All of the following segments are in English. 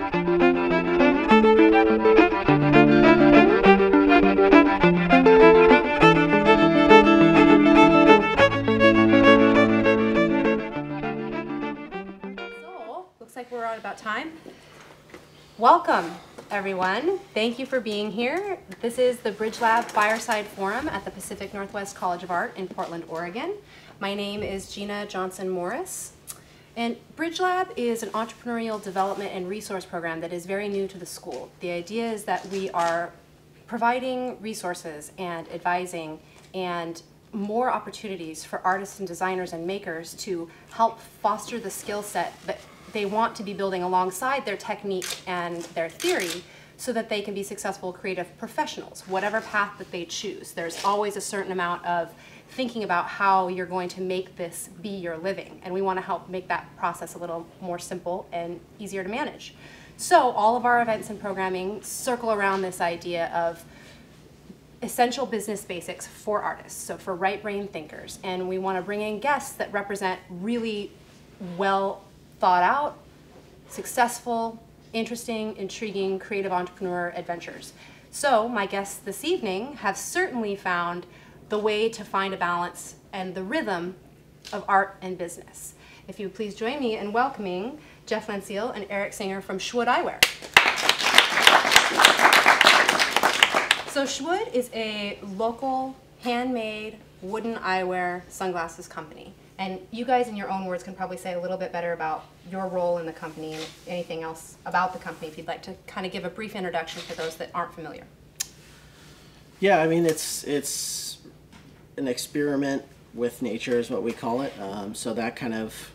Looks like we're at about time. Welcome, everyone. Thank you for being here. This is the BridgeLab Fireside Forum at the Pacific Northwest College of Art in Portland, Oregon. My name is Gina Johnson-Morris, and BridgeLab is an entrepreneurial development and resource program that is very new to the school. The idea is that we are providing resources and advising and more opportunities for artists and designers and makers to help foster the skill set that they want to be building alongside their technique and their theory so that they can be successful creative professionals, whatever path that they choose. There's always a certain amount of thinking about how you're going to make this be your living, and we want to help make that process a little more simple and easier to manage. So all of our events and programming circle around this idea of essential business basics for artists, so for right brain thinkers, and we want to bring in guests that represent really well thought out, successful, interesting, intriguing, creative entrepreneur adventures. So my guests this evening have certainly found the way to find a balance and the rhythm of art and business. If you would please join me in welcoming Jeff Lancial and Eric Singer from Shwood Eyewear. So Shwood is a local, handmade, wooden eyewear sunglasses company. And you guys, in your own words, can probably say a little bit better about your role in the company and anything else about the company if you'd like to kind of give a brief introduction for those that aren't familiar. Yeah, I mean, it's an experiment with nature is what we call it. So that kind of,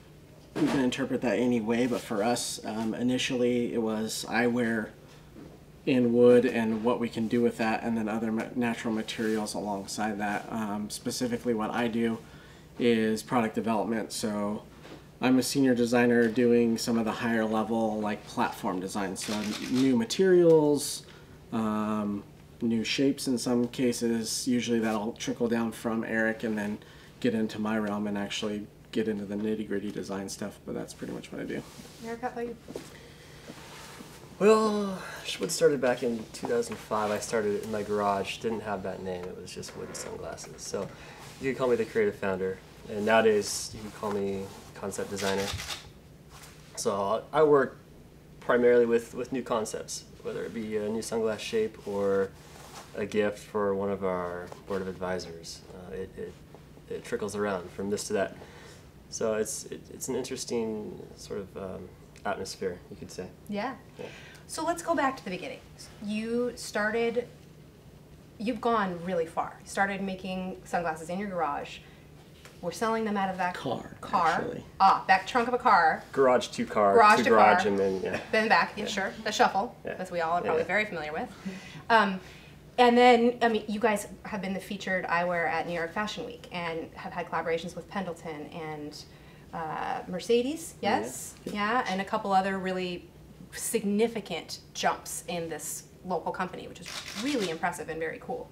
you can interpret that any way, but for us, initially it was eyewear in wood and what we can do with that, and then other natural materials alongside that. Specifically what I do is product development, so I'm a senior designer doing some of the higher level like platform design, so new materials, new shapes in some cases. Usually that'll trickle down from Eric and then get into my realm and actually get into the nitty-gritty design stuff, but that's pretty much what I do. Eric, how about you? Well, Shwood started back in 2005. I started it in my garage. Didn't have that name. It was just wooden sunglasses. So you could call me the creative founder. And nowadays, you can call me concept designer. So I work primarily with new concepts, whether it be a new sunglass shape or a gift for one of our board of advisors. It trickles around from this to that. So it's an interesting sort of atmosphere, you could say. Yeah. So let's go back to the beginning. You've gone really far. You started making sunglasses in your garage. We're selling them out of that car. Actually. Back trunk of a car. Garage to car. Garage to to garage, car. and then, yeah. Then back, yeah, sure. The shuffle, Yeah. as we all are probably Yeah. very familiar with. And then, I mean, you guys have been the featured eyewear at New York Fashion Week and have had collaborations with Pendleton and Mercedes, yes? Yeah, and a couple other really significant jumps in this local company, which is really impressive and very cool.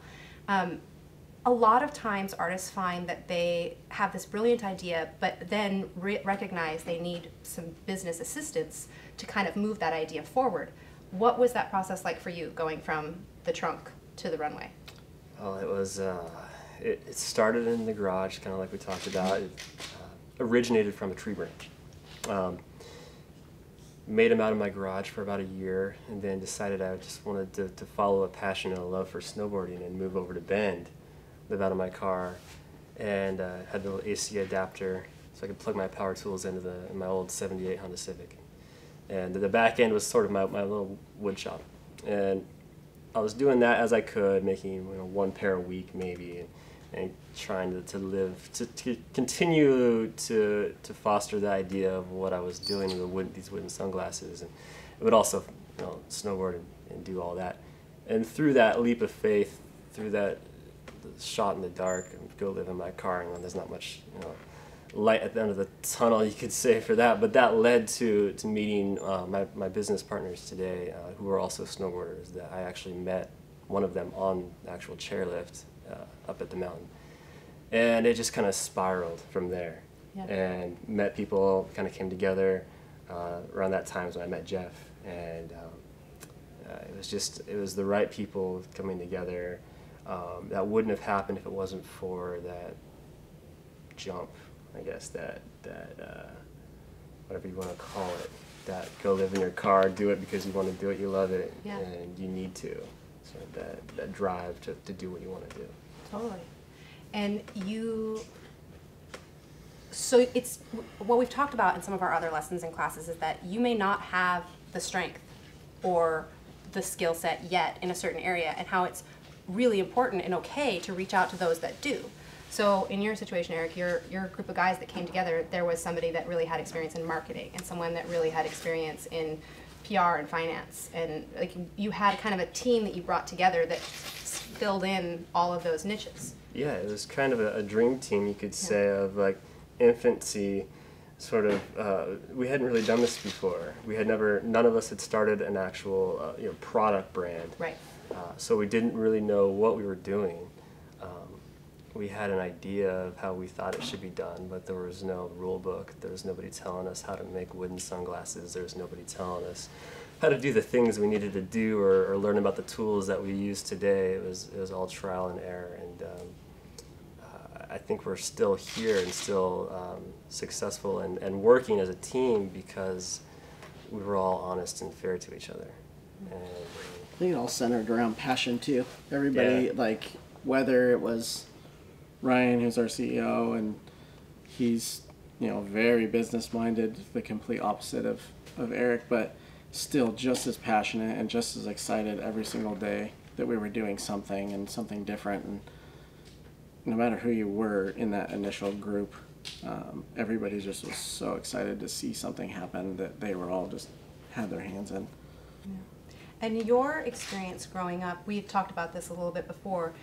A lot of times artists find that they have this brilliant idea, but then recognize they need some business assistance to kind of move that idea forward. What was that process like for you, going from the trunk to the runway? Well, it was, it started in the garage, kind of like we talked about. It originated from a tree branch. Made them out of my garage for about a year, and then decided I just wanted to follow a passion and a love for snowboarding and move over to Bend, live out of my car, and had the little AC adapter so I could plug my power tools into my old '78 Honda Civic. And the back end was sort of my little wood shop. And I was doing that as I could, making one pair a week maybe, and trying to live, to continue to foster the idea of what I was doing with these wooden sunglasses, and it would also snowboard and do all that. And through that leap of faith, through that shot in the dark, and go live in my car, and there's not much light at the end of the tunnel, you could say, for that, but that led to meeting my business partners today, who are also snowboarders. That I actually met one of them on the actual chairlift up at the mountain, and it just kind of spiraled from there. Yeah. And met people, kind of came together. Around that time is when I met Jeff, and it was the right people coming together. That wouldn't have happened if it wasn't for that jump, I guess, that whatever you want to call it, that go live in your car, do it because you want to do it, you love it, Yeah. and you need to. So that drive to do what you want to do. Totally. And so it's, what we've talked about in some of our other lessons and classes is that you may not have the strength or the skill set yet in a certain area, and how it's really important and okay to reach out to those that do. So in your situation, Eric, your group of guys that came together, there was somebody that really had experience in marketing and someone that really had experience in PR and finance, and like you had kind of a team that you brought together that filled in all of those niches. Yeah, it was kind of a dream team, you could say, of like infancy, sort of. We hadn't really done this before. None of us had started an actual product brand. Right. So we didn't really know what we were doing. We had an idea of how we thought it should be done, but there was no rule book. There was nobody telling us how to make wooden sunglasses. There was nobody telling us how to do the things we needed to do, or learn about the tools that we use today. It was all trial and error, and I think we're still here and still successful and working as a team because we were all honest and fair to each other. And I think it all centered around passion too. Everybody, Yeah. like, whether it was Ryan, who's our CEO, and he's, very business minded, the complete opposite of Eric, but still just as passionate and just as excited every single day that we were doing something and something different. And no matter who you were in that initial group, everybody just was so excited to see something happen that they were all just had their hands in. Yeah. And your experience growing up, we've talked about this a little bit before,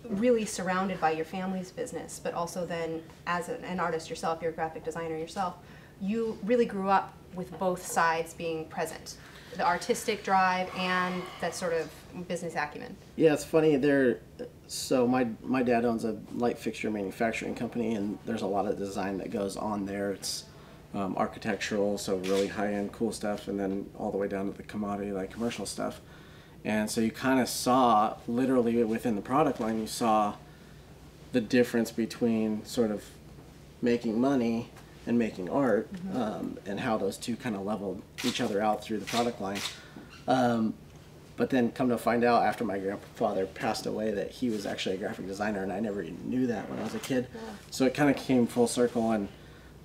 really surrounded by your family's business, but also then as an artist yourself, you're a graphic designer yourself, you really grew up with both sides being present, the artistic drive and that sort of business acumen. Yeah, it's funny. So my dad owns a light fixture manufacturing company, and there's a lot of design that goes on there. It's architectural, so really high-end cool stuff, and then all the way down to the commodity, like commercial stuff. And so you kind of saw, literally within the product line, you saw the difference between sort of making money and making art, and how those two kind of leveled each other out through the product line. But then come to find out after my grandfather passed away that he was actually a graphic designer, and I never even knew that when I was a kid. Yeah. So it kind of came full circle, and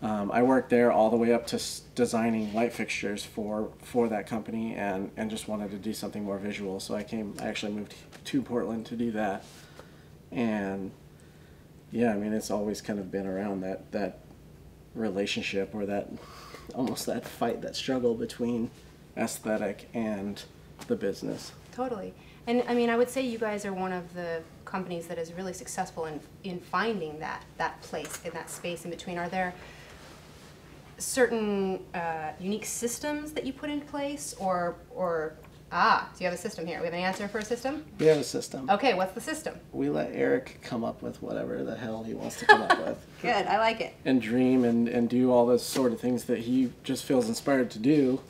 I worked there all the way up to designing light fixtures for that company, and just wanted to do something more visual. So I actually moved to Portland to do that. And yeah, I mean, it's always kind of been around that relationship, or that almost that fight, that struggle between aesthetic and the business. Totally. And I mean, I would say you guys are one of the companies that is really successful in finding that place in that space in between. Are there certain unique systems that you put in place, or do you have a system here? We have an answer for a system? We have a system. Okay, what's the system? We let Eric come up with whatever the hell he wants to come up with. Good, I like it. And dream and do all those sort of things that he just feels inspired to do.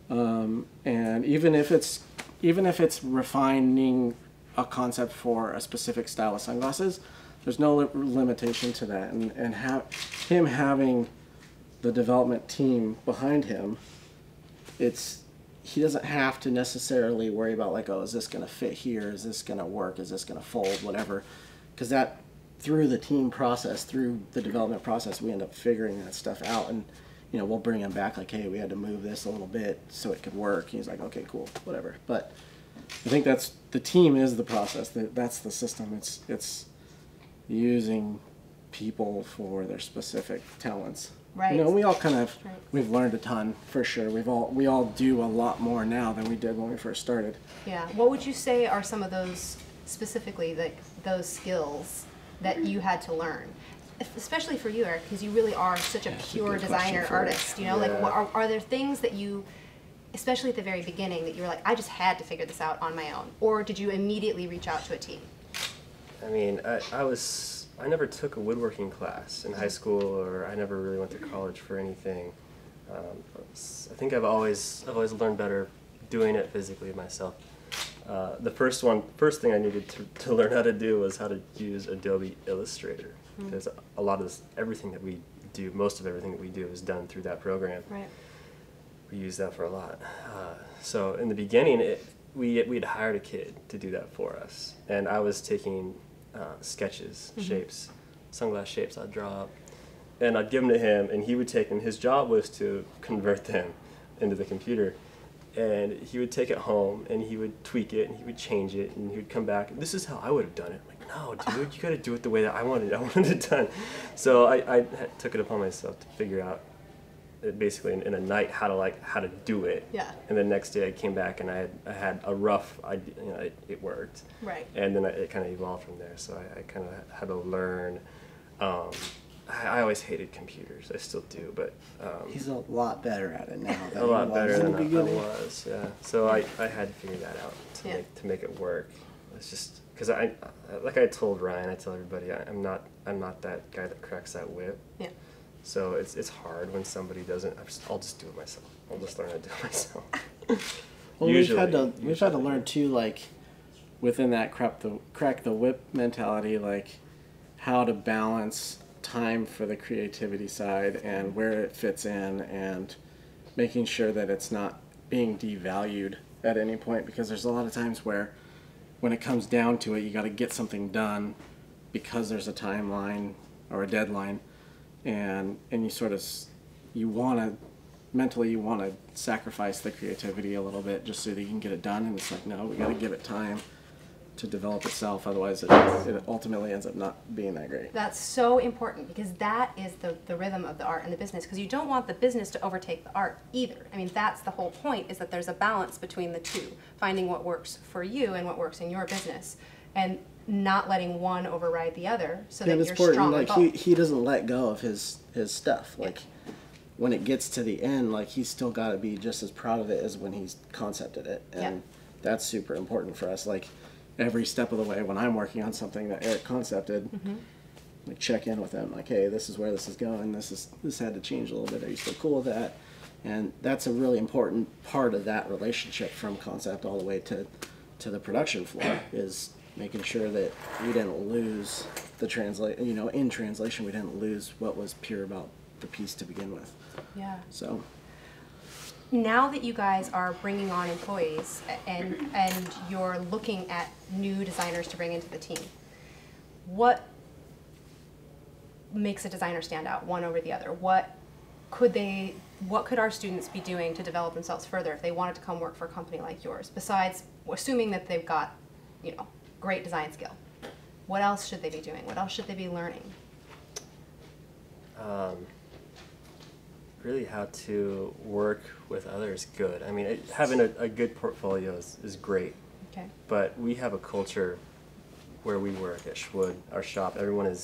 And even if it's refining a concept for a specific style of sunglasses, there's no limitation to that. And him having the development team behind him, he doesn't have to necessarily worry about, like, oh, is this going to fit here? Is this going to work? Is this going to fold? Whatever. Because that, through the team process, through the development process, we end up figuring that stuff out. And, we'll bring him back, like, hey, we had to move this a little bit so it could work. He's like, okay, cool, whatever. But I think the team is the process. That's the system. It's using people for their specific talents. Right. We all kind of, we've learned a ton, for sure. We all do a lot more now than we did when we first started. Yeah. What would you say are some of those, specifically, those skills that you had to learn? Especially for you, Eric, because you really are such a pure designer artist. Like, are there things that you, especially at the very beginning, that you were like, I just had to figure this out on my own? Or did you immediately reach out to a team? I mean, I never took a woodworking class in high school, or I never really went to college for anything. I think I've always learned better doing it physically myself. The first thing I needed to learn how to do was how to use Adobe Illustrator, because a lot of everything that we do, most of everything that we do is done through that program. Right. We use that for a lot. So in the beginning, we'd hired a kid to do that for us, and I was taking sketches, shapes, sunglass shapes I'd draw up, and I'd give them to him, and he would take them. His job was to convert them into the computer, and he would take it home, and he would tweak it, and he would change it, and he would come back, this is how I would have done it. I'm like, no, dude, you got to do it the way that I wanted it done. So I took it upon myself to figure out, basically in a night, how to do it. Yeah. And the next day I came back and I had a rough idea, it worked. Right. And then it kind of evolved from there. So I kind of had to learn. I always hated computers. I still do, but He's a lot better at it now. a lot better than I beginning. was. Yeah. So I had to figure that out to make it work. It's just because like I told Ryan, I tell everybody, I'm not that guy that cracks that whip. Yeah. So it's hard when somebody doesn't. I'll just do it myself. I'll just learn how to do it myself. Well, Usually, we've had to learn too, like within that crack the whip mentality, like how to balance time for the creativity side and where it fits in, and making sure that it's not being devalued at any point, because there's a lot of times where when it comes down to it, you got to get something done because there's a timeline or a deadline. And you want to mentally sacrifice the creativity a little bit just so that you can get it done, and it's like, no, we got to give it time to develop itself, otherwise it ultimately ends up not being that great. That's so important, because that is the rhythm of the art and the business, because you don't want the business to overtake the art either. I mean, that's the whole point, is that there's a balance between the two, finding what works for you and what works in your business, and not letting one override the other, so that you're strong. Like he doesn't let go of his stuff. Like when it gets to the end, like he's still got to be just as proud of it as when he's concepted it, and that's super important for us. Like every step of the way, when I'm working on something that Eric concepted, like check in with him, like, hey, this is where this is going. This had to change a little bit. Are you still cool with that? And that's a really important part of that relationship, from concept all the way to the production floor, is making sure that we didn't lose the in translation, we didn't lose what was pure about the piece to begin with. Yeah. So now that you guys are bringing on employees and you're looking at new designers to bring into the team, what makes a designer stand out, one over the other? What could our students be doing to develop themselves further if they wanted to come work for a company like yours, besides assuming that they've got, great design skill? What else should they be doing? What else should they be learning? Really how to work with others good. I mean, having a good portfolio is great. Okay. But we have a culture where we work at Shwood, our shop. Everyone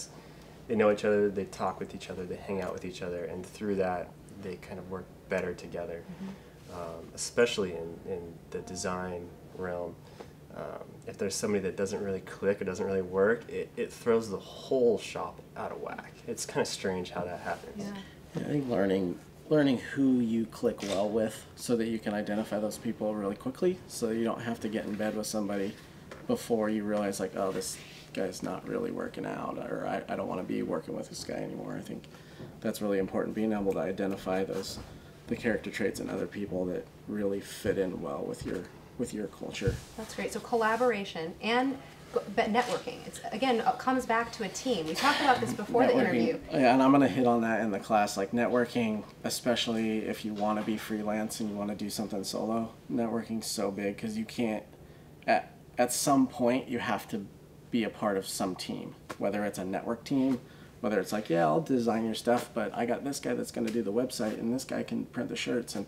they know each other, they talk with each other, they hang out with each other, and through that, they kind of work better together, especially in the design realm. If there's somebody that doesn't really click or doesn't really work, it throws the whole shop out of whack. It's kind of strange how that happens. Yeah. I think learning who you click well with, so that you can identify those people really quickly, so you don't have to get in bed with somebody before you realize, like, oh, this guy's not really working out, or I don't want to be working with this guy anymore. I think that's really important, being able to identify the character traits in other people that really fit in well with your culture. That's great. So collaboration and networking. It comes back to a team. We talked about this before the interview. Yeah, and I'm going to hit on that in the class. Like networking, especially if you want to be freelance and you want to do something solo, networking's so big, because you can't, at some point you have to be a part of some team, whether it's a network team, whether it's like, yeah, I'll design your stuff, but I got this guy that's going to do the website, and this guy can print the shirts, and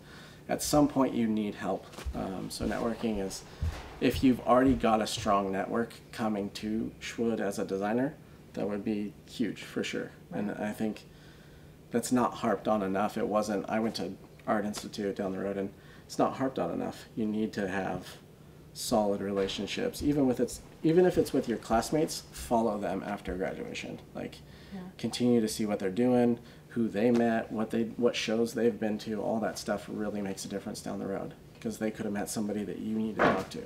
at some point you need help. So networking is, if you've already got a strong network coming to Shwood as a designer, that would be huge for sure. Right. And I think that's not harped on enough. I went to Art Institute down the road, and it's not harped on enough. You need to have solid relationships, even if it's with your classmates. Follow them after graduation. Continue to see what they're doing, who they met, what shows they've been to, all that stuff really makes a difference down the road, because they could have met somebody that you need to talk to.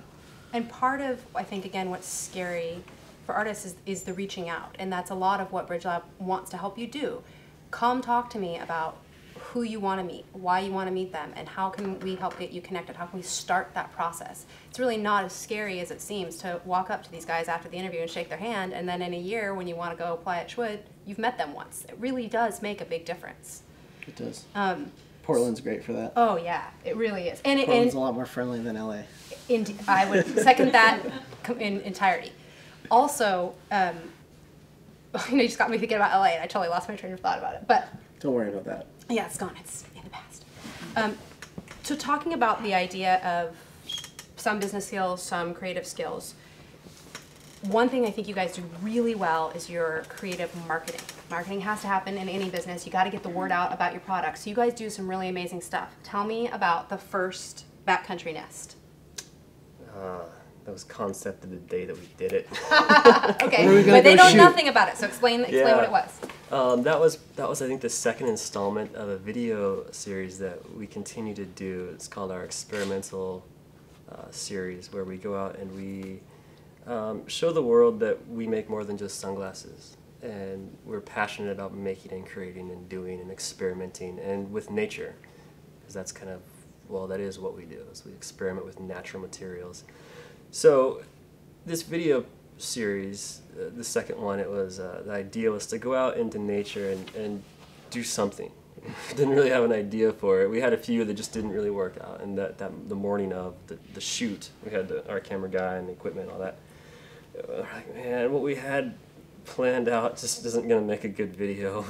And part of, I think, again, what's scary for artists is the reaching out. And that's a lot of what BridgeLab wants to help you do. Come talk to me about who you want to meet, why you want to meet them, and how can we help get you connected? How can we start that process? It's really not as scary as it seems to walk up to these guys after the interview and shake their hand, and then in a year when you want to go apply at Shwood, you've met them once. It really does make a big difference. It does. Portland's great for that. Oh yeah, it really is. And Portland's a lot more friendly than LA. I would second that in entirety. Also, you just got me thinking about LA, and I totally lost my train of thought about it. But don't worry about that. Yeah, it's gone. It's in the past. So talking about the idea of some business skills, some creative skills, one thing I think you guys do really well is your creative marketing. Marketing has to happen in any business. You got to get the word out about your products. So you guys do some really amazing stuff. Tell me about the first backcountry nest. That was concepted the day that we did it. Okay, but they know nothing about it, so explain what it was. That was I think the second installment of a video series that we continue to do. It's called our experimental series, where we go out and we show the world that we make more than just sunglasses, and we're passionate about making and creating and doing and experimenting and with nature, because that's kind of, well, that is what we do, is we experiment with natural materials. So this video series, the second one, it was the idea was to go out into nature and do something. Didn't really have an idea for it. We had a few that just didn't really work out, and that the morning of the shoot, we had our camera guy and the equipment and all that. We're like, man, what we had planned out just isn't going to make a good video.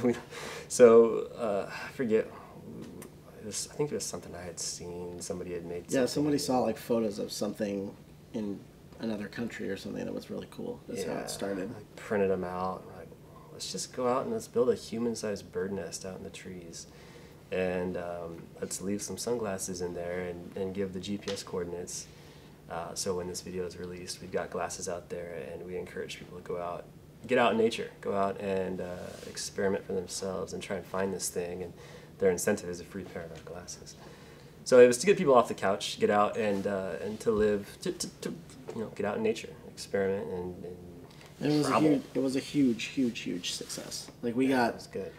So I forget. I think it was something I had seen. Somebody had made. Yeah, somebody saw like photos of something in another country or something that was really cool. That's how it started. I printed them out. We're like, let's just go out and let's build a human-sized bird nest out in the trees, and let's leave some sunglasses in there and give the GPS coordinates. So when this video is released, we've got glasses out there, and we encourage people to go out, get out in nature, go out and experiment for themselves and try and find this thing. And their incentive is a free pair of our glasses. So it was to get people off the couch, get out and to live, to get out in nature, experiment and it was a huge success. Like we got, it was good.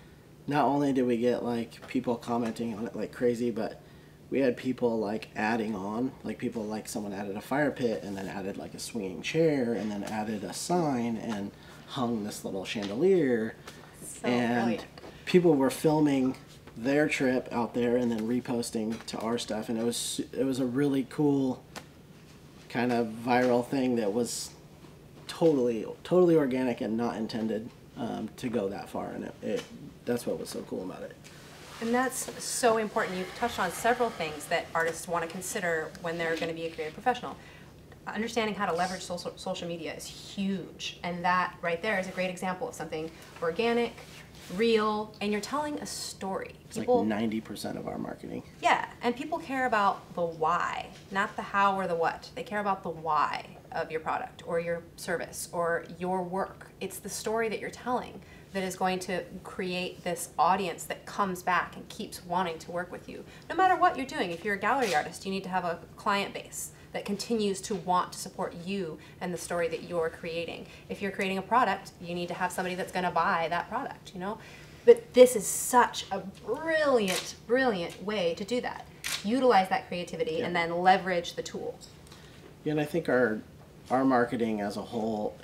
Not only did we get like people commenting on it like crazy, but we had people like adding on, like people like someone added a fire pit and then added like a swinging chair and then added a sign and hung this little chandelier. So and brilliant. People were filming their trip out there and then reposting to our stuff, and it was a really cool kind of viral thing that was totally organic and not intended to go that far, and that's what was so cool about it. And that's so important. You've touched on several things that artists want to consider when they're going to be a creative professional. Understanding how to leverage social media is huge, and that right there is a great example of something organic, real, and you're telling a story. It's like 90% of our marketing. Yeah, and people care about the why, not the how or the what. They care about the why of your product or your service or your work. It's the story that you're telling that is going to create this audience that comes back and keeps wanting to work with you. No matter what you're doing, if you're a gallery artist, you need to have a client base that continues to want to support you and the story that you're creating. If you're creating a product, you need to have somebody that's going to buy that product, you know? But this is such a brilliant, brilliant way to do that. Utilize that creativity and then leverage the tools. Yeah, and I think our marketing as a whole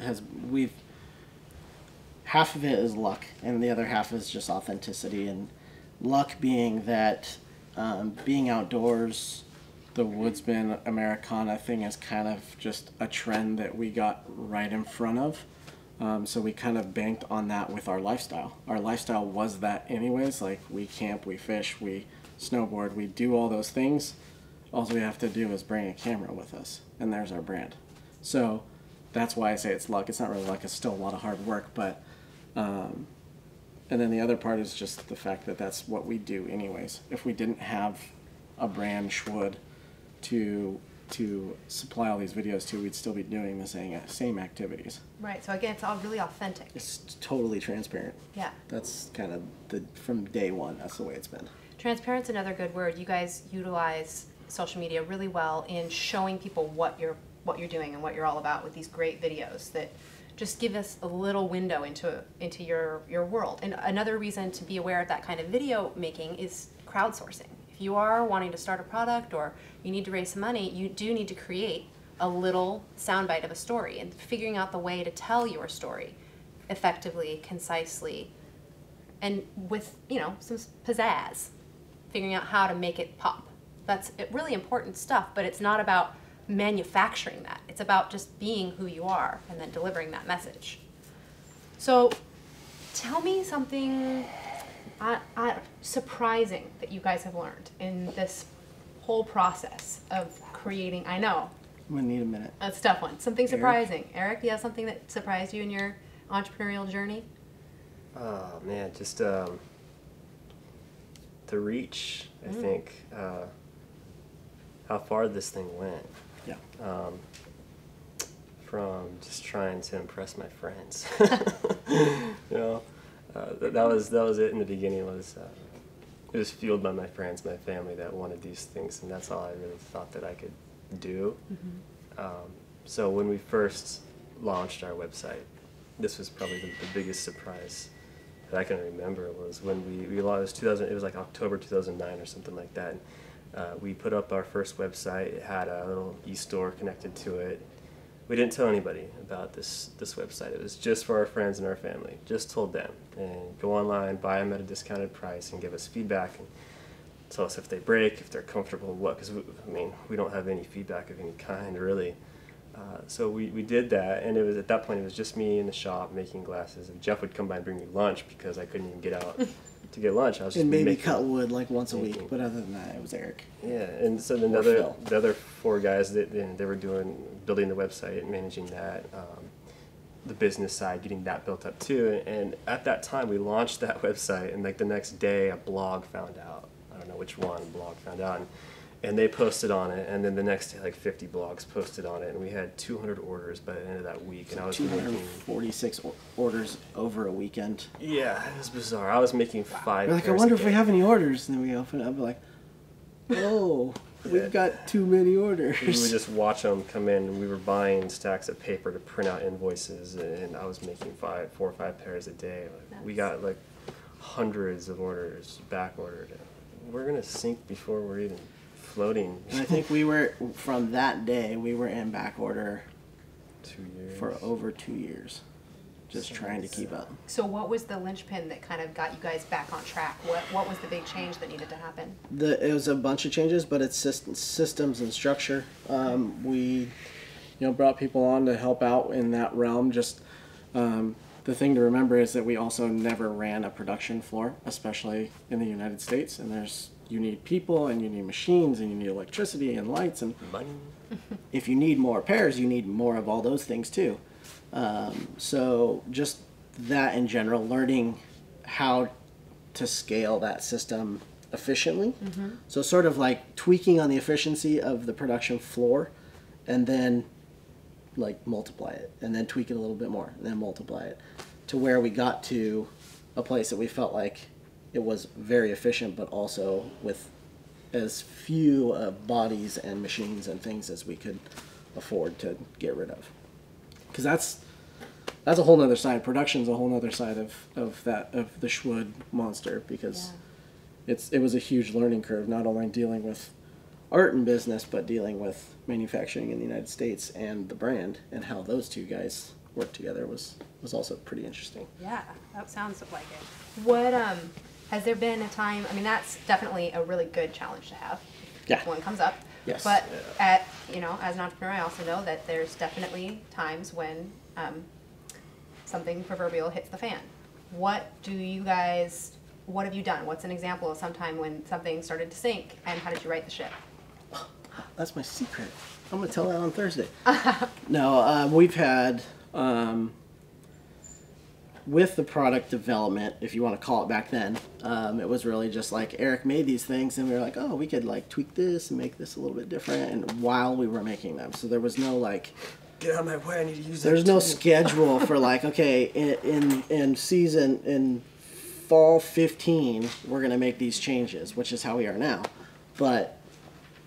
half of it is luck and the other half is just authenticity, and luck being that being outdoors, the woodsman Americana thing is kind of just a trend that we got right in front of. So we kind of banked on that with our lifestyle. Our lifestyle was that anyways, like we camp, we fish, we snowboard, we do all those things. All we have to do is bring a camera with us, and there's our brand. So that's why I say it's luck. It's not really luck, it's still a lot of hard work, but and then the other part is just the fact that that's what we do anyways. If we didn't have a brand Shwood to to supply all these videos to, we'd still be doing the same activities. Right. So again, it's all really authentic. It's totally transparent. Yeah. That's kind of from day one, that's the way it's been. Transparent's another good word. You guys utilize social media really well in showing people what you're doing and what you're all about with these great videos that just give us a little window into your world. And another reason to be aware of that kind of video making is crowdsourcing. If you are wanting to start a product or you need to raise some money, you do need to create a little soundbite of a story and figuring out the way to tell your story effectively, concisely, and with, you know, some pizzazz, figuring out how to make it pop. That's really important stuff, but it's not about manufacturing that. It's about just being who you are and then delivering that message. So tell me something surprising that you guys have learned in this whole process of creating. I know. I'm gonna need a minute. That's a tough one. Something surprising. Eric, do you have something that surprised you in your entrepreneurial journey? Oh man, just the reach. I think how far this thing went. Yeah. From just trying to impress my friends. You know, that was it in the beginning. It was fueled by my friends, my family that wanted these things, and that's all I really thought that I could do. So when we first launched our website, this was probably the biggest surprise that I can remember. Was when we launched. It was like October 2009 or something like that. And, we put up our first website. It had a little e-store connected to it. We didn't tell anybody about this website. It was just for our friends and our family. Just told them. And go online, buy them at a discounted price, and give us feedback and tell us if they break, if they're comfortable, what. Because we don't have any feedback of any kind really. So we did that, and it was at that point it was just me in the shop making glasses. And Jeff would come by and bring me lunch because I couldn't even get out to get lunch. I was just and maybe cut wood like once a week, but other than that, it was Eric. Yeah, and so then the other four guys they were building the website and managing that, the business side, getting that built up too. And at that time, we launched that website, and like the next day, a blog found out. I don't know which one blog found out. And they posted on it, and then the next day, like 50 blogs posted on it, and we had 200 orders by the end of that week. And I was 246 orders over a weekend. Yeah, it was bizarre. I was making 5. We're like, I wonder if we have any orders. And then we open it up, like, oh, we've got too many orders. We would just watch them come in, and we were buying stacks of paper to print out invoices, and I was making 4 or 5 pairs a day. We got like hundreds of orders back ordered. We're gonna sink before we're even floating. And I think we were, from that day, we were in back order 2 years. for over 2 years, just trying to keep up. So what was the linchpin that kind of got you guys back on track? What was the big change that needed to happen? It was a bunch of changes, but it's systems and structure. We, brought people on to help out in that realm. Just the thing to remember is that we also never ran a production floor, especially in the United States. And you need people, and you need machines, and you need electricity and lights, and money. If you need more pairs, you need more of all those things too. So just that in general, learning how to scale that system efficiently. So sort of like tweaking on the efficiency of the production floor, and then like multiply it, and then tweak it a little bit more, and then multiply it to where we got to a place that we felt like it was very efficient, but also with as few bodies and machines and things as we could afford to get rid of. Because that's a whole nother side. Production's a whole nother side of the Shwood monster, because it was a huge learning curve, not only dealing with art and business, but dealing with manufacturing in the United States and the brand, and how those two guys work together was also pretty interesting. Yeah, that sounds like it. What has there been a time? I mean, that's definitely a really good challenge to have. Yeah. If one comes up. Yes. But as an entrepreneur, I also know that there's definitely times when something proverbial hits the fan. What have you done? What's an example of sometime when something started to sink, and how did you right the ship? That's my secret. I'm going to tell that on Thursday. No, we've had with the product development, if you want to call it back then, it was really just like Eric made these things and we were like, oh, we could like tweak this and make this a little bit different, and while we were making them. So there was no like, Get out of my way, I need to use that. there's no schedule for like, okay, in fall 15, we're going to make these changes, which is how we are now. But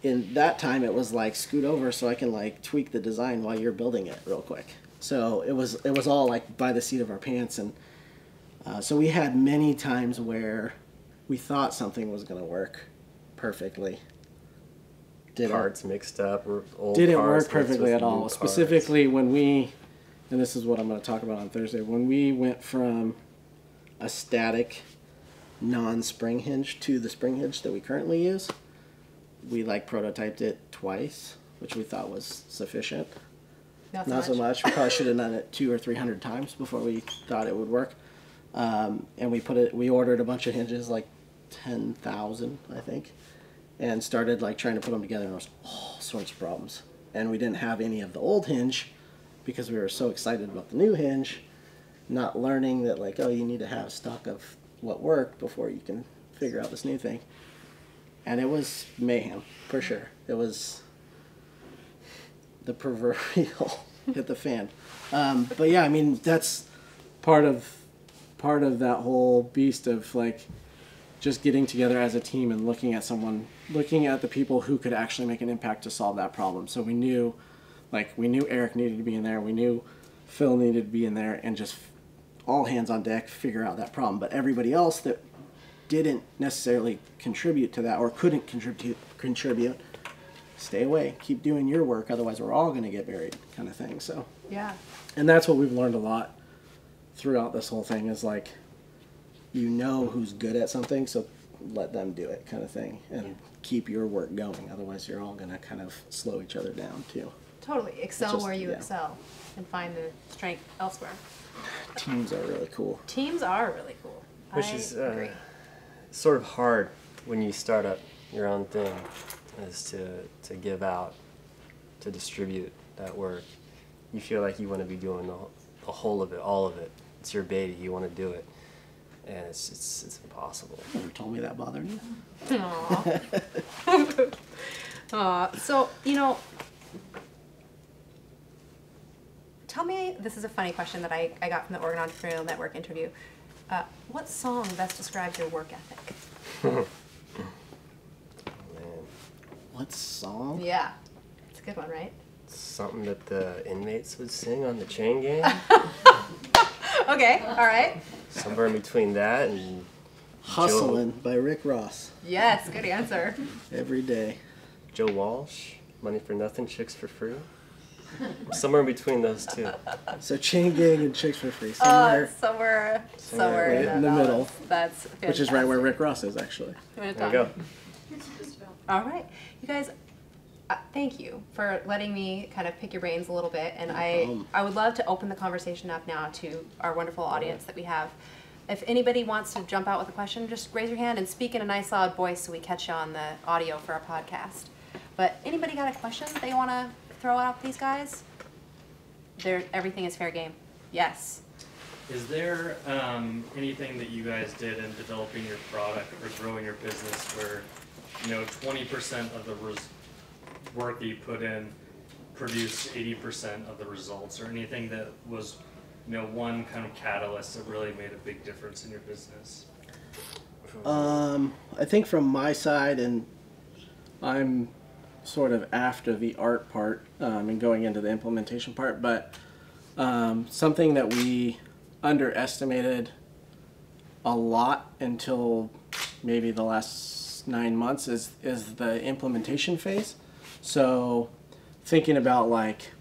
in that time, it was like, scoot over so I can like tweak the design while you're building it real quick. So it was all like by the seat of our pants. And so we had many times where we thought something was going to work perfectly. Parts mixed up, or old Didn't parts work perfectly mixed with at all. new Specifically when we, and this is what I'm going to talk about on Thursday, when we went from a static non-spring hinge to the spring hinge that we currently use, we like prototyped it twice, which we thought was sufficient. Not so much. We probably should have done it 200 or 300 times before we thought it would work. And we ordered a bunch of hinges, like 10,000, I think, and started like trying to put them together, and there was all sorts of problems. And we didn't have any of the old hinge because we were so excited about the new hinge, not learning that like, oh, you need to have stock of what worked before you can figure out this new thing. And it was mayhem, for sure. It was the proverbial hit the fan. But yeah, I mean, that's part of that whole beast of like just getting together as a team and looking at the people who could actually make an impact to solve that problem. So we knew Eric needed to be in there, we knew Phil needed to be in there, and just all hands on deck, figure out that problem. But everybody else that didn't necessarily contribute to that or couldn't contribute, stay away, keep doing your work, otherwise we're all going to get buried, kind of thing. So Yeah. and that's what we've learned a lot throughout this whole thing, is like, you know who's good at something, so let them do it, kind of thing, and keep your work going, otherwise you're all going to kind of slow each other down too. Totally. Excel Just- where you yeah. excel and find the strength elsewhere. Teams are really cool. Teams are really cool. Which I is agree. sort of hard when you start up your own thing, is to give out, to distribute that work. You feel like you want to be doing the whole of it, all of it. It's your baby. You want to do it, and it's impossible. Never told me that bothered you. Aww. Aw, so, tell me, this is a funny question that I got from the Oregon Entrepreneurial Network interview. What song best describes your work ethic? Man. What song? Yeah, it's a good one, right? Something that the inmates would sing on the chain gang. Okay, all right. Somewhere in between that and Hustlin' by Rick Ross. Yes, good answer. Every day. Joe Walsh, Money for Nothing, Chicks for Free. Somewhere in between those two. So Chain Gang and Chicks for Free. Somewhere Right in the middle. That's fantastic. Which is right where Rick Ross is, actually. There you go. All right, you guys. Thank you for letting me kind of pick your brains a little bit, and I would love to open the conversation up now to our wonderful audience that we have. If anybody wants to jump out with a question, just raise your hand and speak in a nice loud voice so we catch you on the audio for our podcast. But anybody got a question they want to throw out these guys? Everything is fair game. Yes. Is there anything that you guys did in developing your product or growing your business where 20% of the work that you put in produced 80% of the results, or anything that was one kind of catalyst that really made a big difference in your business? I think from my side, and I'm sort of after the art part and going into the implementation part, but something that we underestimated a lot until maybe the last 9 months is the implementation phase. So thinking about like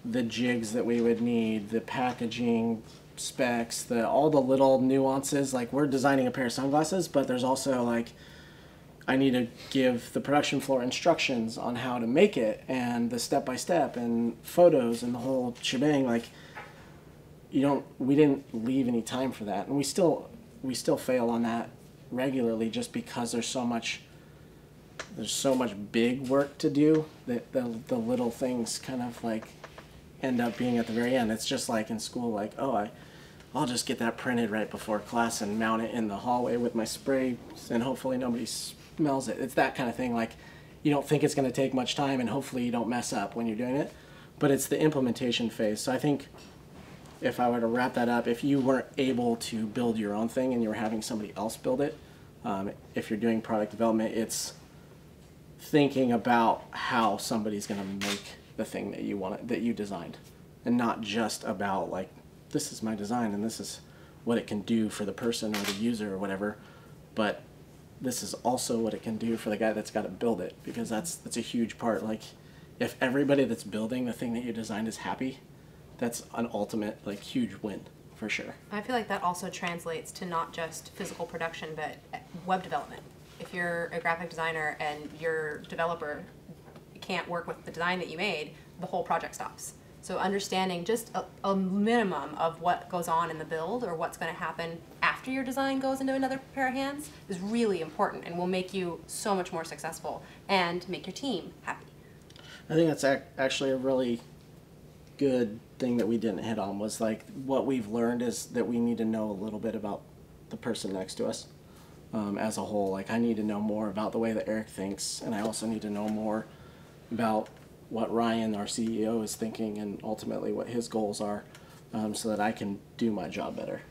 the jigs that we would need, the packaging specs, all the little nuances. Like, we're designing a pair of sunglasses, but there's also like, I need to give the production floor instructions on how to make it, and the step-by-step and photos and the whole shebang. Like, we didn't leave any time for that, and we still fail on that regularly, just because there's so much big work to do that the little things kind of like end up being at the very end. It's just like in school, like, oh, I'll just get that printed right before class and mount it in the hallway with my spray, and hopefully nobody smells it. It's that kind of thing. Like, you don't think it's going to take much time, and hopefully you don't mess up when you're doing it. But it's the implementation phase. So I think if I were to wrap that up, if you weren't able to build your own thing and you were having somebody else build it, if you're doing product development, it's thinking about how somebody's going to make the thing that you want, that you designed, and not just about like, this is my design and this is what it can do for the person or the user or whatever, but this is also what it can do for the guy that's got to build it, because that's a huge part. Like, if everybody that's building the thing that you designed is happy, that's an ultimate, like, huge win for sure. I feel like that also translates to not just physical production, but web development. If you're a graphic designer and your developer can't work with the design that you made, the whole project stops. So understanding just a minimum of what goes on in the build, or what's going to happen after your design goes into another pair of hands, is really important and will make you so much more successful and make your team happy. I think that's actually a really good thing that we didn't hit on, was like, what we've learned is that we need to know a little bit about the person next to us as a whole. Like, I need to know more about the way that Eric thinks, and I also need to know more about what Ryan, our CEO, is thinking, and ultimately what his goals are, so that I can do my job better.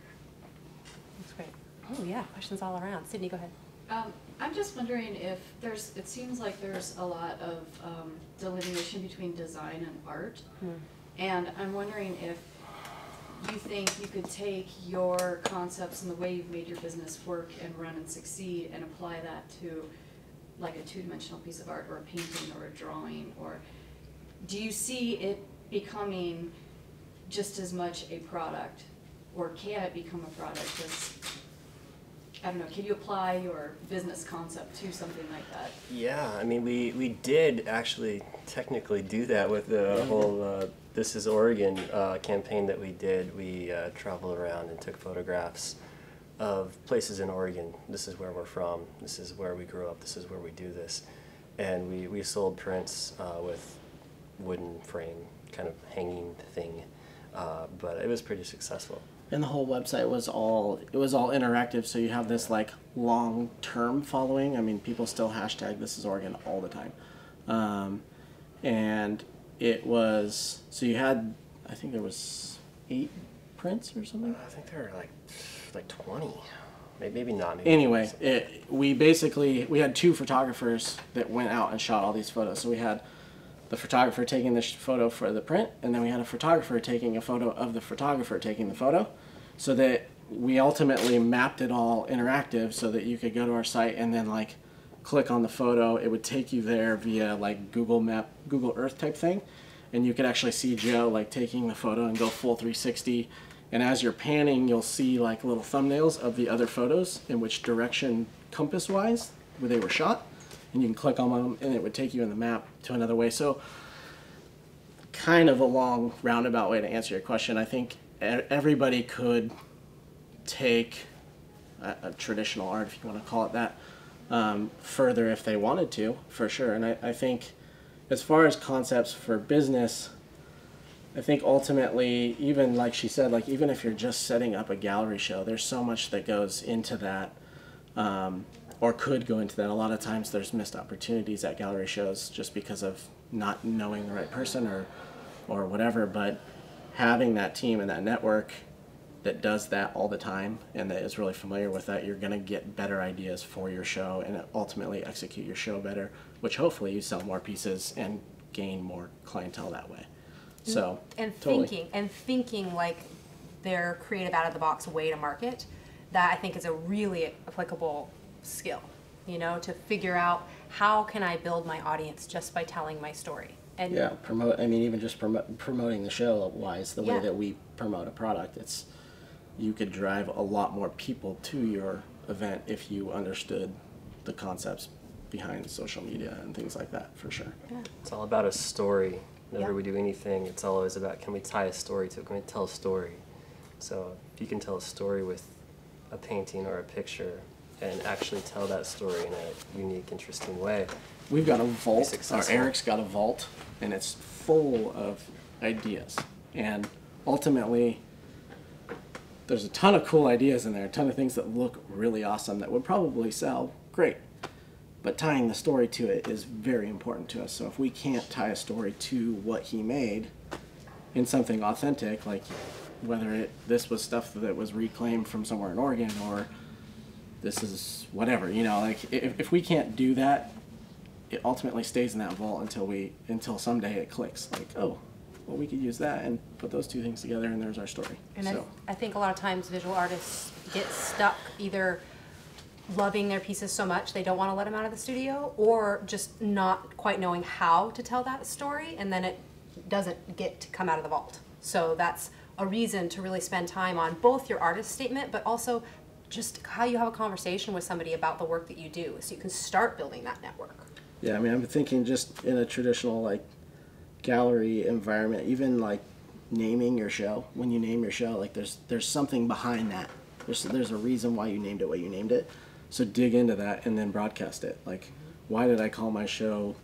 That's great. Oh yeah, questions all around. Sydney, go ahead. I'm just wondering if it seems like there's a lot of delineation between design and art. And I'm wondering if you think you could take your concepts and the way you've made your business work and run and succeed and apply that to like a two-dimensional piece of art, or a painting, or a drawing, or do you see it becoming just as much a product, or can it become a product? I don't know, can you apply your business concept to something like that? Yeah, I mean, we did actually technically do that with the whole This is Oregon campaign that we did. We traveled around and took photographs of places in Oregon. This is where we're from, this is where we grew up, this is where we do this. And we sold prints with wooden frame kind of hanging thing, but it was pretty successful. And the whole website was all interactive, so you have this like long-term following. I mean, people still hashtag This is Oregon all the time. And it was, so you had, I think there was 8 prints or something? I think there were like 20, maybe not. Maybe anyway, we had 2 photographers that went out and shot all these photos. So we had the photographer taking the photo for the print, and then we had a photographer taking a photo of the photographer taking the photo, so that we ultimately mapped it all interactive, so that you could go to our site and then like click on the photo. It would take you there via like Google Earth type thing, and you could actually see Joe like taking the photo and go full 360. And as you're panning, you'll see like little thumbnails of the other photos in which direction, compass wise, where they were shot. And you can click on them, and it would take you in the map to another way. So kind of a long roundabout way to answer your question. I think everybody could take a traditional art, if you want to call it that, further if they wanted to, for sure. And I think as far as concepts for business, I think ultimately, even like she said, like even if you're just setting up a gallery show, there's so much that goes into that. Or could go into that. A lot of times there's missed opportunities at gallery shows just because of not knowing the right person or whatever, but having that team and that network that does that all the time and that is really familiar with that, you're going to get better ideas for your show and ultimately execute your show better, which hopefully you sell more pieces and gain more clientele that way. So and totally. thinking like their creative out of the box way to market, that I think is a really applicable skill, you know, to figure out how can I build my audience just by telling my story. And yeah, even just promoting the show wise, the way that we promote a product, you could drive a lot more people to your event if you understood the concepts behind social media and things like that, for sure. Yeah. It's all about a story. Whenever we do anything, it's always about, can we tie a story to it? Can we tell a story? So if you can tell a story with a painting or a picture and actually tell that story in a unique, interesting way. We've got a vault, or Eric's got a vault, and it's full of ideas. And ultimately, there's a ton of cool ideas in there, a ton of things that look really awesome that would probably sell great. But tying the story to it is very important to us. So if we can't tie a story to what he made in something authentic, like whether this was stuff that was reclaimed from somewhere in Oregon, or this is whatever, you know, like if we can't do that, it ultimately stays in that vault until someday it clicks. Like, oh, well, we could use that and put those two things together, and there's our story. And so. I think a lot of times visual artists get stuck either loving their pieces so much they don't want to let them out of the studio, or just not quite knowing how to tell that story, and then it doesn't get to come out of the vault. So that's a reason to really spend time on both your artist statement, but also just how you have a conversation with somebody about the work that you do, so you can start building that network. Yeah, I mean, I'm thinking just in a traditional like gallery environment, even like naming your show. When you name your show, like there's something behind that. There's a reason why you named it what you named it. So dig into that and then broadcast it. Like, why did I call my show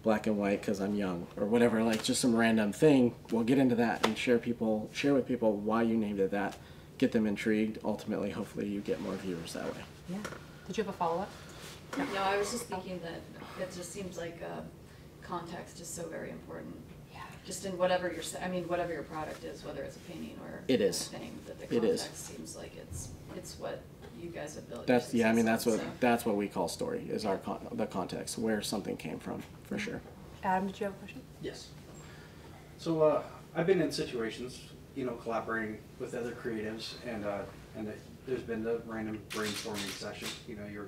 Black and White? Because I'm young, or whatever. Like just some random thing. Well, get into that and share with people why you named it that. Get them intrigued. Ultimately, hopefully, you get more viewers that way. Yeah. Did you have a follow-up? No, I was just thinking that it just seems like context is so very important. Yeah. Just in whatever whatever your product is, whether it's a painting or It is. a thing, that the It is. context seems like it's what you guys have built. That's your I mean success that's on, what we call story, is the context, where something came from, for sure. Adam, did you have a question? Yes. So I've been in situations, collaborating with other creatives, and there's been the random brainstorming session. You're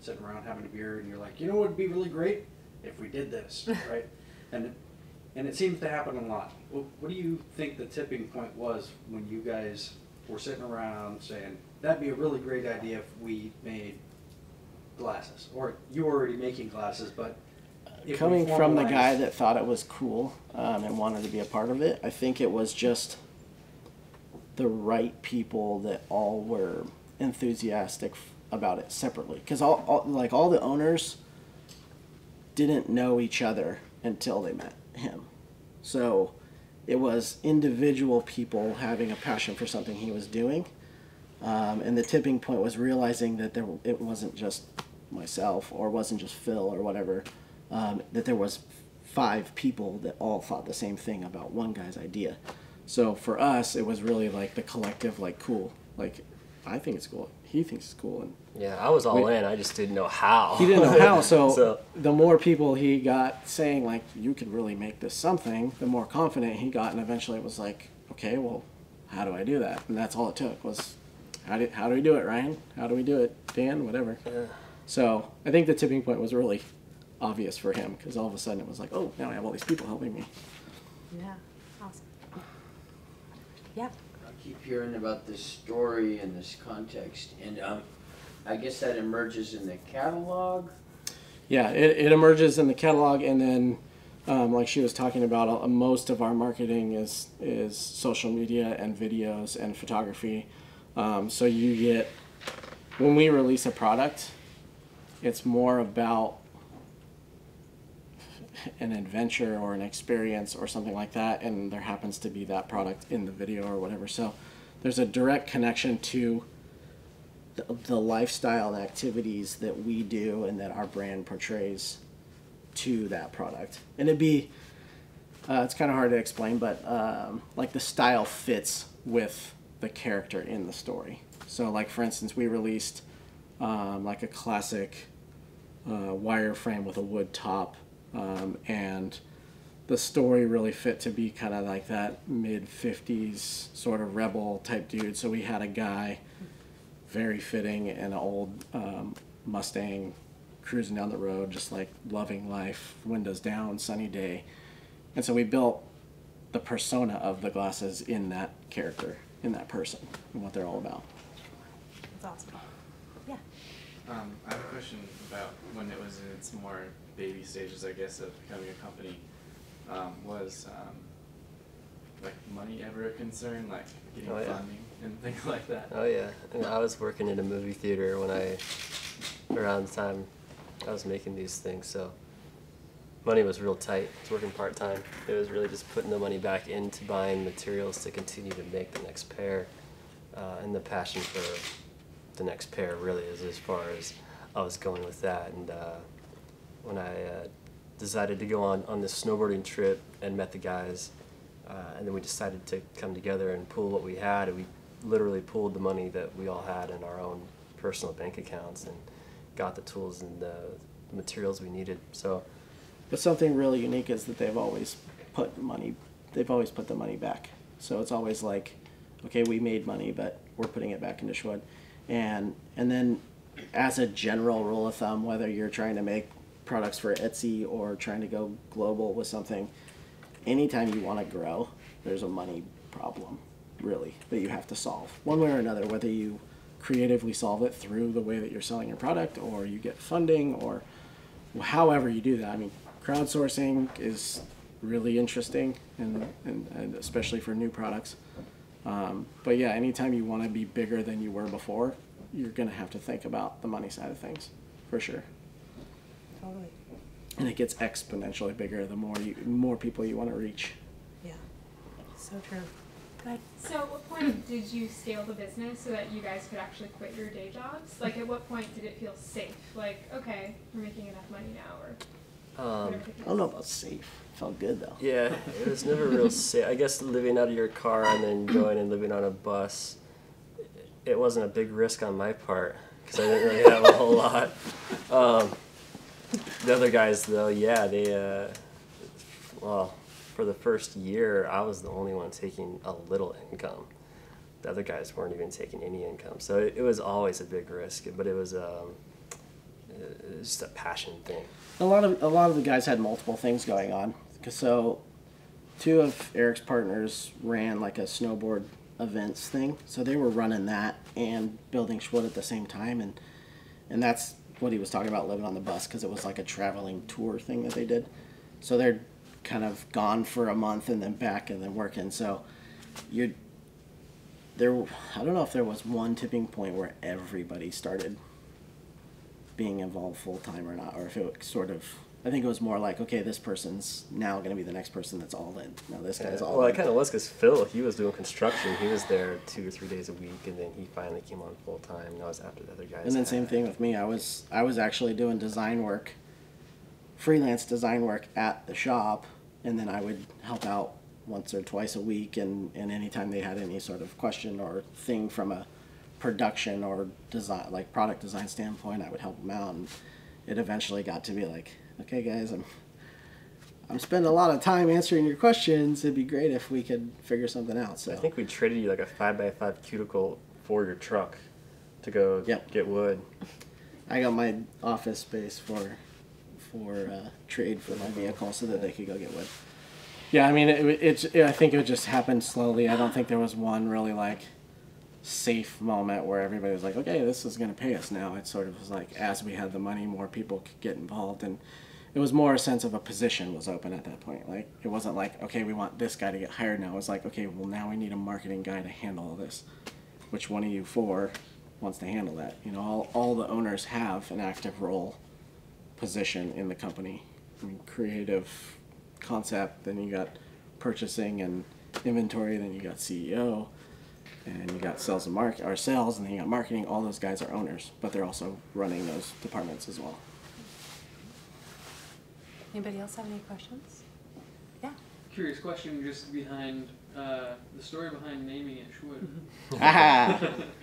sitting around having a beer, and you're like, what would be really great if we did this, right? And it seems to happen a lot. What do you think the tipping point was when you guys were sitting around saying, that'd be a really great idea if we made glasses? Or you were already making glasses, but if Coming we from the formalized- guy that thought it was cool and wanted to be a part of it, I think it was just the right people that all were enthusiastic about it separately. Because all the owners didn't know each other until they met him. So it was individual people having a passion for something he was doing. And the tipping point was realizing that it wasn't just myself, or wasn't just Phil or whatever, that there was 5 people that all thought the same thing about one guy's idea. So for us, it was really like the collective, like, cool. Like, I think it's cool. He thinks it's cool. And Yeah, I was all in. I just didn't know how. he didn't know how. So So- the more people he got saying, like, you could really make this something, the more confident he got. And eventually it was like, okay, well, how do I do that? And that's all it took was, how do we do it, Ryan? How do we do it, Dan? Whatever. Yeah. So I think the tipping point was really obvious for him, because all of a sudden it was like, oh, now I have all these people helping me. Yeah. Awesome. Yeah. I keep hearing about this story and this context, and I guess that emerges in the catalog. Yeah, it emerges in the catalog, and then like she was talking about, most of our marketing is social media and videos and photography. So you get, when we release a product, it's more about an adventure or an experience or something like that, and there happens to be that product in the video or whatever. So there's a direct connection to the lifestyle activities that we do and that our brand portrays to that product. And it'd be, it's kind of hard to explain, but like the style fits with the character in the story. So like, for instance, we released like a classic wireframe with a wood top, and the story really fit to be kind of like that mid-50s sort of rebel type dude. So we had a guy, very fitting, in an old Mustang, cruising down the road, just like loving life, windows down, sunny day. And so we built the persona of the glasses in that character, in that person, and what they're all about. That's awesome. Yeah. I have a question about when it was in its more baby stages, I guess, of becoming a company. Was like money ever a concern, like getting funding and things like that? Oh yeah, and I was working in a movie theater around the time I was making these things, so money was real tight. I was working part-time. It was really just putting the money back into buying materials to continue to make the next pair. and the passion for the next pair really is as far as I was going with that. And when I decided to go on this snowboarding trip and met the guys, and then we decided to come together and pool what we had, and we literally pooled the money that we all had in our own personal bank accounts and got the tools and the materials we needed. So, but something really unique is that they've always put the money back. So it's always like, okay, we made money, but we're putting it back into Shwood. And then as a general rule of thumb, whether you're trying to make products for Etsy or trying to go global with something, anytime you want to grow, there's a money problem, really, that you have to solve. One way or another, whether you creatively solve it through the way that you're selling your product, or you get funding, or however you do that. I mean, crowdsourcing is really interesting, and especially for new products. But yeah, anytime you want to be bigger than you were before, you're going to have to think about the money side of things, for sure. Totally. And it gets exponentially bigger the more people you want to reach. Yeah, so true. Go ahead. So at what point did you scale the business so that you guys could actually quit your day jobs? Like, at what point did it feel safe? Like, okay, we're making enough money now, or whatever the case. I don't know about safe. Felt good though. yeah, it was never real safe. I guess living out of your car and then going and living on a bus, it wasn't a big risk on my part because I didn't really have a whole lot. The other guys, though, yeah, they, well, for the first year, I was the only one taking a little income. The other guys weren't even taking any income. So it was always a big risk, but it was just a passion thing. A lot of the guys had multiple things going on. So two of Eric's partners ran like a snowboard events thing. So they were running that and building Shwood at the same time. And that's what he was talking about, living on the bus, because it was like a traveling tour thing that they did. So they're kind of gone for a month and then back and then working. So I don't know if there was one tipping point where everybody started being involved full time or not, or if it sort of, I think it was more like, okay, this person's now going to be the next person that's all in. Now this guy's all in. Well, it kind of was because Phil, he was doing construction. He was there 2 or 3 days a week, and then he finally came on full time. And I was after the other guys. And then same thing with me. I was actually doing design work, freelance design work at the shop, and then I would help out once or twice a week, and anytime they had any sort of question or thing from a production or design, like product design standpoint, I would help them out. And it eventually got to be like, okay guys, I'm spending a lot of time answering your questions. It'd be great if we could figure something out. So I think we traded you like a 5x5 cuticle for your truck to go get wood. I got my office space for trade for my vehicle so that they could go get wood. Yeah, I mean, I think it just happened slowly. I don't think there was one really like safe moment where everybody was like, okay, this is going to pay us now. It sort of was like, as we had the money, more people could get involved, and it was more a sense of a position was open at that point. Like, it wasn't like, okay, we want this guy to get hired now. It was like, okay, well, now we need a marketing guy to handle all this. Which one of you four wants to handle that? You know, all the owners have an active role position in the company. I mean, creative concept, then you got purchasing and inventory, then you got CEO, and you got sales and sales, and then you got marketing. All those guys are owners, but they're also running those departments as well. Anybody else have any questions? Yeah. Curious question just behind the story behind naming it Shwood.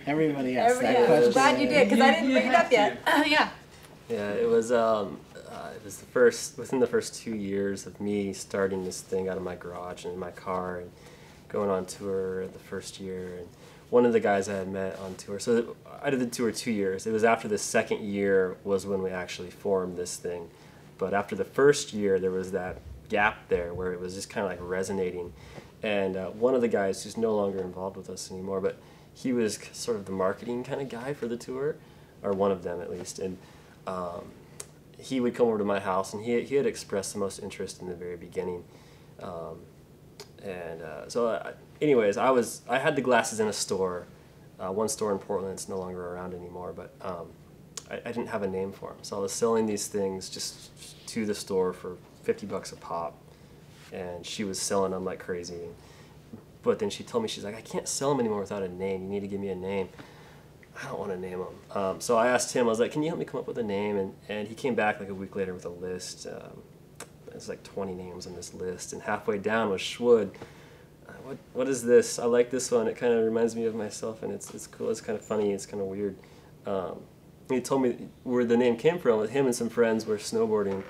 Everybody asked that question. I'm glad you did, because I didn't bring it up yet. Yeah. Yeah, it was within the first 2 years of me starting this thing out of my garage and in my car and going on tour the first year. And one of the guys I had met on tour, so I did the tour 2 years. It was after the second year was when we actually formed this thing. But after the first year, there was that gap there where it was just kind of like resonating. And one of the guys who's no longer involved with us anymore, but he was sort of the marketing kind of guy for the tour, or one of them at least. And he would come over to my house, and he had expressed the most interest in the very beginning. Anyways, I had the glasses in a store, one store in Portland. It's no longer around anymore, but I didn't have a name for them. So I was selling these things just to the store for $50 a pop, and she was selling them like crazy. But then she told me, she's like, I can't sell them anymore without a name. You need to give me a name. I don't want to name them. So I asked him, I was like, can you help me come up with a name? And he came back like a week later with a list. It's like 20 names on this list. And halfway down was Shwood. What is this? I like this one. It kind of reminds me of myself, and it's cool. It's kind of funny. It's kind of weird. He told me where the name came from. Him and some friends were snowboarding.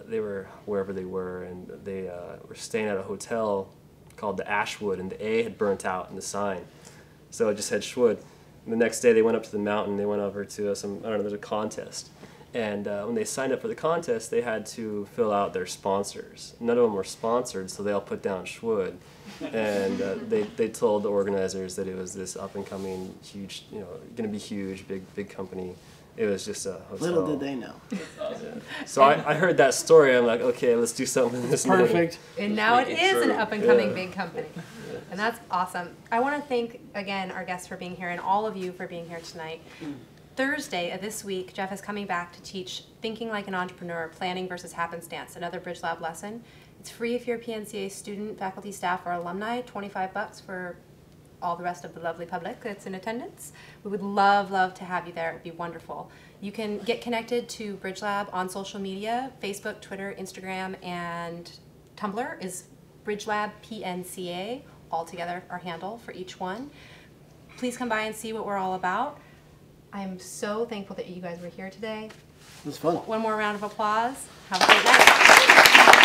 They were wherever they were, and they were staying at a hotel called the Ashwood, and the A had burnt out in the sign. So it just had Shwood. And the next day they went up to the mountain. They went over to some, I don't know, there's a contest. And when they signed up for the contest, they had to fill out their sponsors. None of them were sponsored, so they all put down Shwood. And they told the organizers that it was this up-and-coming, huge, you know, going to be huge, big company. It was just a hotel. Little did they know. Yeah. So I heard that story. I'm like, okay, let's do something with this. Perfect. And now it is an up-and-coming Yeah. big company. And that's awesome. I want to thank, again, our guests for being here and all of you for being here tonight. Thursday of this week, Jeff is coming back to teach Thinking Like an Entrepreneur, Planning versus Happenstance, another BridgeLab lesson. It's free if you're a PNCA student, faculty, staff, or alumni, $25 for all the rest of the lovely public that's in attendance. We would love to have you there. It would be wonderful. You can get connected to BridgeLab on social media. Facebook, Twitter, Instagram, and Tumblr is BridgeLab PNCA, all together our handle for each one. Please come by and see what we're all about. I'm so thankful that you guys were here today. It was fun. One more round of applause. Have a great night.